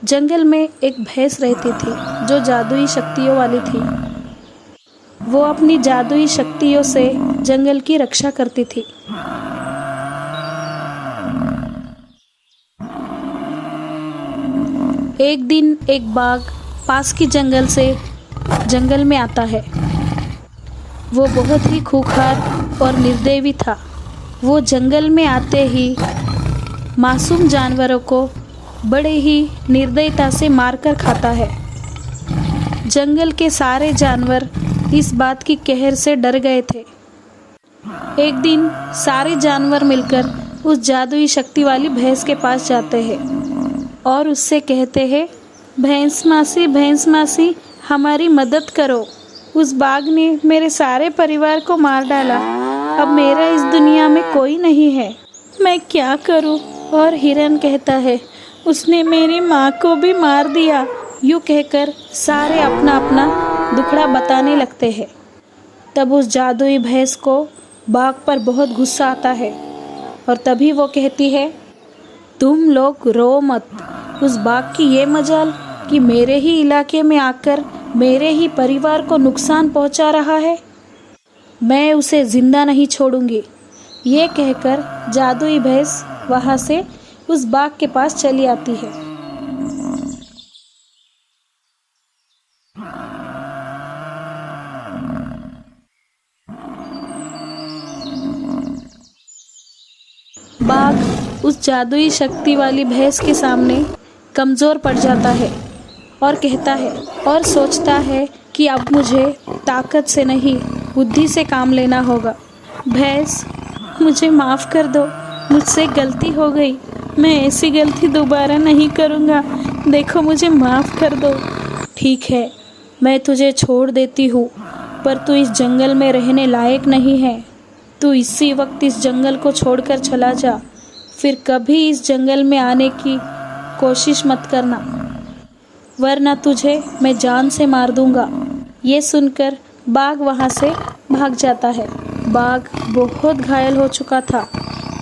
जंगल में एक भैंस रहती थी जो जादुई शक्तियों वाली थी। वो अपनी जादुई शक्तियों से जंगल की रक्षा करती थी। एक दिन एक बाघ पास की जंगल में आता है। वो बहुत ही खूंखार और निर्दयी था। वो जंगल में आते ही मासूम जानवरों को बड़े ही निर्दयता से मारकर खाता है। जंगल के सारे जानवर इस बात की कहर से डर गए थे। एक दिन सारे जानवर मिलकर उस जादुई शक्ति वाली भैंस के पास जाते हैं और उससे कहते हैं, भैंस मासी हमारी मदद करो। उस बाघ ने मेरे सारे परिवार को मार डाला। अब मेरा इस दुनिया में कोई नहीं है, मैं क्या करूं? और हिरन कहता है, उसने मेरी माँ को भी मार दिया। यूँ कहकर सारे अपना अपना दुखड़ा बताने लगते हैं। तब उस जादुई भैंस को बाघ पर बहुत गुस्सा आता है और तभी वो कहती है, तुम लोग रो मत। उस बाघ की ये मजाल कि मेरे ही इलाके में आकर मेरे ही परिवार को नुकसान पहुंचा रहा है। मैं उसे जिंदा नहीं छोड़ूंगी। ये कहकर जादुई भैंस वहाँ से उस बाघ के पास चली आती है। बाघ उस जादुई शक्ति वाली भैंस के सामने कमज़ोर पड़ जाता है और कहता है और सोचता है कि अब मुझे ताकत से नहीं बुद्धि से काम लेना होगा। भैंस, मुझे माफ़ कर दो, मुझसे गलती हो गई, मैं ऐसी गलती दोबारा नहीं करूँगा, देखो मुझे माफ़ कर दो। ठीक है, मैं तुझे छोड़ देती हूँ, पर तू इस जंगल में रहने लायक नहीं है। तू इसी वक्त इस जंगल को छोड़कर चला जा, फिर कभी इस जंगल में आने की कोशिश मत करना, वरना तुझे मैं जान से मार दूंगा। ये सुनकर बाघ वहाँ से भाग जाता है। बाघ बहुत घायल हो चुका था,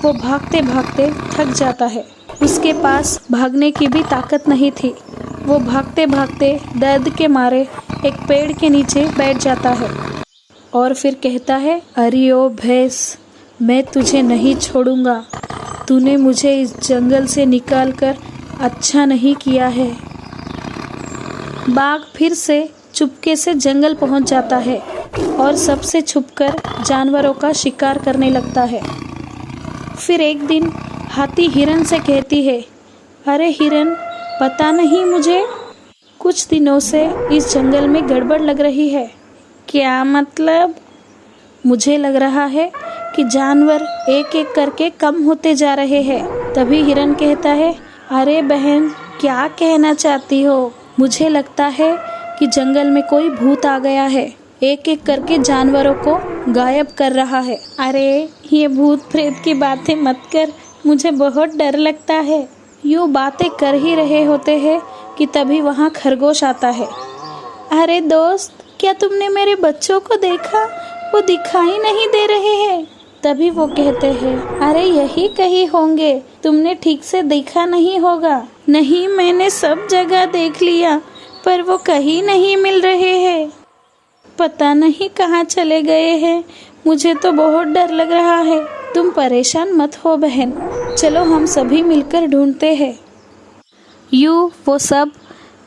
वो भागते भागते थक जाता है, उसके पास भागने की भी ताकत नहीं थी। वो भागते भागते दर्द के मारे एक पेड़ के नीचे बैठ जाता है और फिर कहता है, अरे ओ भैंस, मैं तुझे नहीं छोड़ूंगा, तूने मुझे इस जंगल से निकालकर अच्छा नहीं किया है। बाघ फिर से चुपके से जंगल पहुंच जाता है और सबसे छुपकर जानवरों का शिकार करने लगता है। फिर एक दिन हाथी हिरन से कहती है, अरे हिरन, पता नहीं, मुझे कुछ दिनों से इस जंगल में गड़बड़ लग रही है। क्या मतलब? मुझे लग रहा है कि जानवर एक एक करके कम होते जा रहे हैं। तभी हिरन कहता है, अरे बहन, क्या कहना चाहती हो? मुझे लगता है कि जंगल में कोई भूत आ गया है, एक एक करके जानवरों को गायब कर रहा है। अरे ये भूत प्रेत की बातें मत कर, मुझे बहुत डर लगता है। यूँ बातें कर ही रहे होते हैं कि तभी वहाँ खरगोश आता है। अरे दोस्त, क्या तुमने मेरे बच्चों को देखा? वो दिखाई नहीं दे रहे हैं। तभी वो कहते हैं, अरे यही कहीं होंगे, तुमने ठीक से देखा नहीं होगा। नहीं, मैंने सब जगह देख लिया, पर वो कहीं नहीं मिल रहे हैं। पता नहीं कहाँ चले गए हैं, मुझे तो बहुत डर लग रहा है। तुम परेशान मत हो बहन, चलो हम सभी मिलकर ढूंढते हैं। यूँ वो सब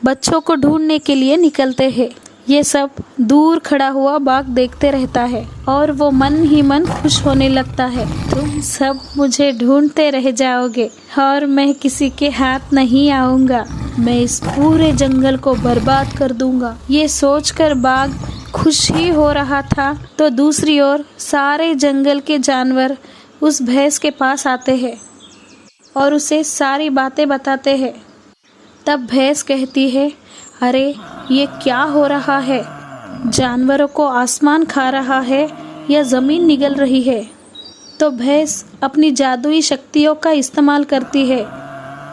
बच्चों को ढूंढने के लिए निकलते हैं। ये सब दूर खड़ा हुआ बाघ देखते रहता है और वो मन ही मन खुश होने लगता है। तुम सब मुझे ढूंढते रह जाओगे और मैं किसी के हाथ नहीं आऊँगा। मैं इस पूरे जंगल को बर्बाद कर दूंगा। ये सोचकर बाघ खुश ही हो रहा था तो दूसरी ओर सारे जंगल के जानवर उस भैंस के पास आते हैं और उसे सारी बातें बताते हैं। तब भैंस कहती है, अरे ये क्या हो रहा है? जानवरों को आसमान खा रहा है या ज़मीन निगल रही है? तो भैंस अपनी जादुई शक्तियों का इस्तेमाल करती है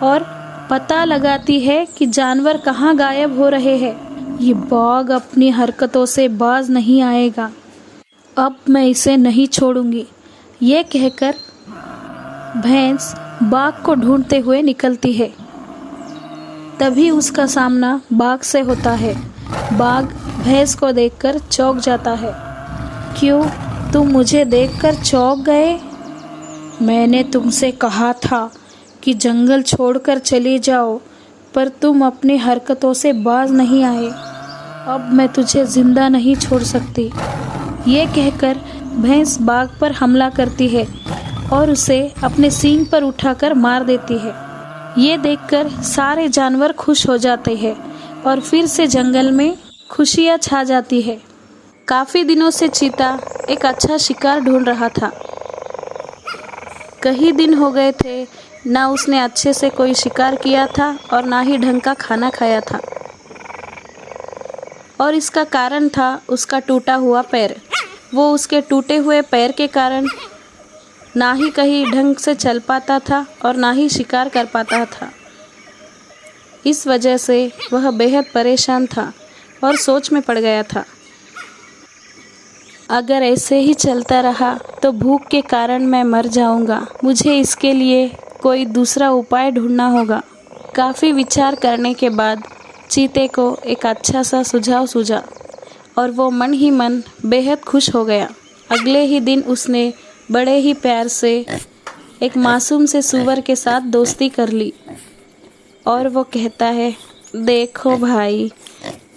और पता लगाती है कि जानवर कहाँ गायब हो रहे हैं। ये बाघ अपनी हरकतों से बाज नहीं आएगा, अब मैं इसे नहीं छोड़ूंगी। ये कहकर भैंस बाघ को ढूंढते हुए निकलती है। तभी उसका सामना बाघ से होता है। बाघ भैंस को देखकर चौंक जाता है। क्यों, तुम मुझे देखकर चौंक गए? मैंने तुमसे कहा था कि जंगल छोड़कर चले जाओ, पर तुम अपनी हरकतों से बाज नहीं आए। अब मैं तुझे जिंदा नहीं छोड़ सकती। ये कहकर भैंस बाघ पर हमला करती है और उसे अपने सींग पर उठाकर मार देती है। ये देखकर सारे जानवर खुश हो जाते हैं और फिर से जंगल में खुशियाँ छा जाती है। काफ़ी दिनों से चीता एक अच्छा शिकार ढूंढ रहा था। कई दिन हो गए थे, ना उसने अच्छे से कोई शिकार किया था और ना ही ढंग का खाना खाया था। और इसका कारण था उसका टूटा हुआ पैर। वो उसके टूटे हुए पैर के कारण ना ही कहीं ढंग से चल पाता था और ना ही शिकार कर पाता था। इस वजह से वह बेहद परेशान था और सोच में पड़ गया था, अगर ऐसे ही चलता रहा तो भूख के कारण मैं मर जाऊंगा। मुझे इसके लिए कोई दूसरा उपाय ढूंढना होगा। काफ़ी विचार करने के बाद चीते को एक अच्छा सा सुझाव सूझा और वो मन ही मन बेहद खुश हो गया। अगले ही दिन उसने बड़े ही प्यार से एक मासूम से सूअर के साथ दोस्ती कर ली और वो कहता है, देखो भाई,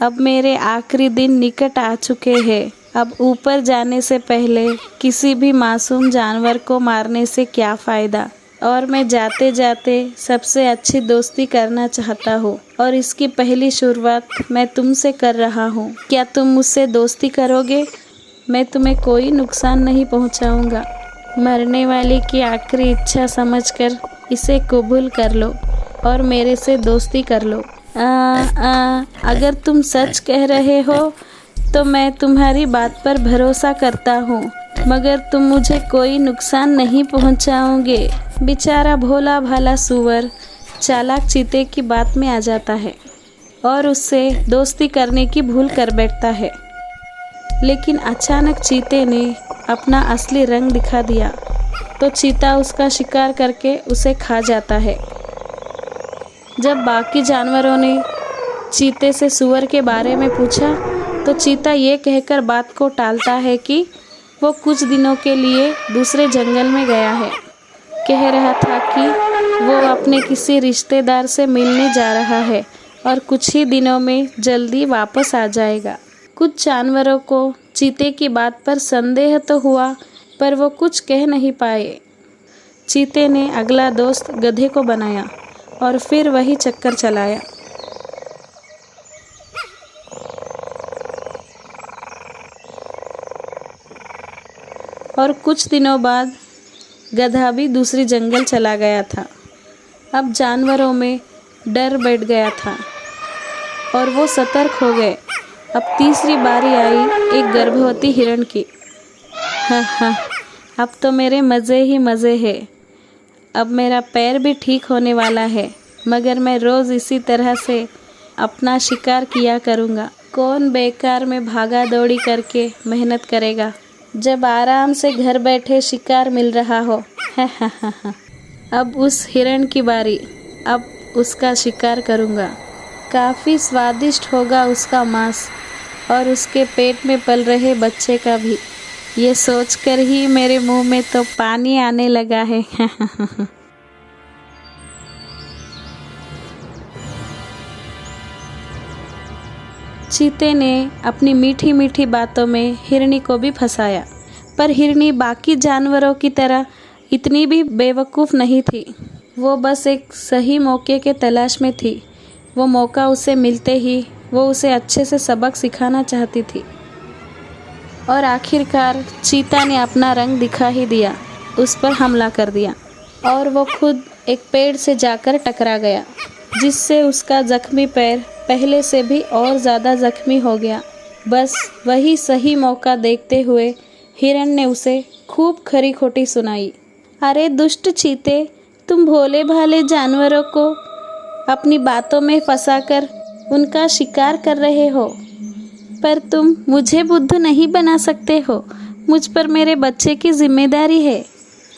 अब मेरे आखिरी दिन निकट आ चुके हैं। अब ऊपर जाने से पहले किसी भी मासूम जानवर को मारने से क्या फ़ायदा, और मैं जाते जाते सबसे अच्छी दोस्ती करना चाहता हूँ और इसकी पहली शुरुआत मैं तुमसे कर रहा हूँ। क्या तुम मुझसे दोस्ती करोगे? मैं तुम्हें कोई नुकसान नहीं पहुँचाऊँगा। मरने वाले की आखिरी इच्छा समझकर इसे कबूल कर लो और मेरे से दोस्ती कर लो। अगर तुम सच कह रहे हो तो मैं तुम्हारी बात पर भरोसा करता हूँ, मगर तुम मुझे कोई नुकसान नहीं पहुँचाओगे। बेचारा भोला भाला सूअर चालाक चीते की बात में आ जाता है और उससे दोस्ती करने की भूल कर बैठता है। लेकिन अचानक चीते ने अपना असली रंग दिखा दिया तो चीता उसका शिकार करके उसे खा जाता है। जब बाकी जानवरों ने चीते से सूअर के बारे में पूछा तो चीता ये कहकर बात को टालता है कि वो कुछ दिनों के लिए दूसरे जंगल में गया है। कह रहा था कि वो अपने किसी रिश्तेदार से मिलने जा रहा है और कुछ ही दिनों में जल्दी वापस आ जाएगा। कुछ जानवरों को चीते की बात पर संदेह तो हुआ, पर वो कुछ कह नहीं पाए। चीते ने अगला दोस्त गधे को बनाया और फिर वही चक्कर चलाया। और कुछ दिनों बाद गधा भी दूसरी जंगल चला गया था। अब जानवरों में डर बैठ गया था और वो सतर्क हो गए। अब तीसरी बारी आई एक गर्भवती हिरण की। हाँ, अब तो मेरे मज़े ही मज़े हैं। अब मेरा पैर भी ठीक होने वाला है, मगर मैं रोज़ इसी तरह से अपना शिकार किया करूँगा। कौन बेकार में भागा दौड़ी करके मेहनत करेगा जब आराम से घर बैठे शिकार मिल रहा हो। अब उस हिरण की बारी, अब उसका शिकार करूँगा। काफ़ी स्वादिष्ट होगा उसका मांस और उसके पेट में पल रहे बच्चे का भी। ये सोचकर ही मेरे मुंह में तो पानी आने लगा है। चीते ने अपनी मीठी मीठी बातों में हिरनी को भी फंसाया, पर हिरनी बाकी जानवरों की तरह इतनी भी बेवकूफ़ नहीं थी। वो बस एक सही मौके के तलाश में थी। वो मौका उसे मिलते ही वो उसे अच्छे से सबक सिखाना चाहती थी। और आखिरकार चीता ने अपना रंग दिखा ही दिया, उस पर हमला कर दिया और वो खुद एक पेड़ से जाकर टकरा गया, जिससे उसका जख्मी पैर पहले से भी और ज़्यादा जख्मी हो गया। बस वही सही मौका देखते हुए हिरण ने उसे खूब खरी खोटी सुनाई। अरे दुष्ट चीते, तुम भोले भाले जानवरों को अपनी बातों में फंसाकर उनका शिकार कर रहे हो, पर तुम मुझे बुद्ध नहीं बना सकते हो। मुझ पर मेरे बच्चे की जिम्मेदारी है।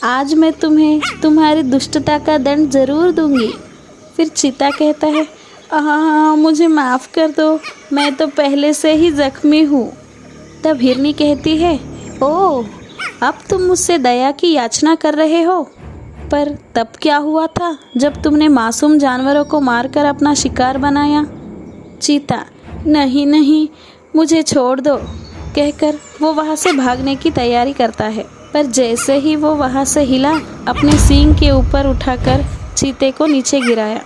आज मैं तुम्हें तुम्हारी दुष्टता का दंड ज़रूर दूंगी। फिर चीता कहता है, हाँ, मुझे माफ़ कर दो, मैं तो पहले से ही ज़ख्मी हूँ। तब हिरनी कहती है, ओह, अब तुम मुझसे दया की याचना कर रहे हो, पर तब क्या हुआ था जब तुमने मासूम जानवरों को मारकर अपना शिकार बनाया? चीता, नहीं नहीं, मुझे छोड़ दो, कहकर वो वहाँ से भागने की तैयारी करता है। पर जैसे ही वो वहाँ से हिला, अपने सींग के ऊपर उठाकर चीते को नीचे गिराया।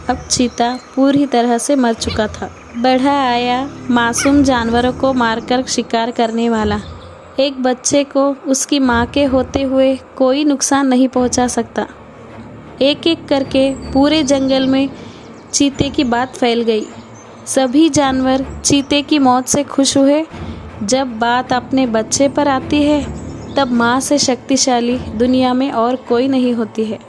अब चीता पूरी तरह से मर चुका था। बढ़ा आया मासूम जानवरों को मारकर शिकार करने वाला। एक बच्चे को उसकी माँ के होते हुए कोई नुकसान नहीं पहुँचा सकता। एक एक करके पूरे जंगल में चीते की बात फैल गई। सभी जानवर चीते की मौत से खुश हुए। जब बात अपने बच्चे पर आती है, तब माँ से शक्तिशाली दुनिया में और कोई नहीं होती है।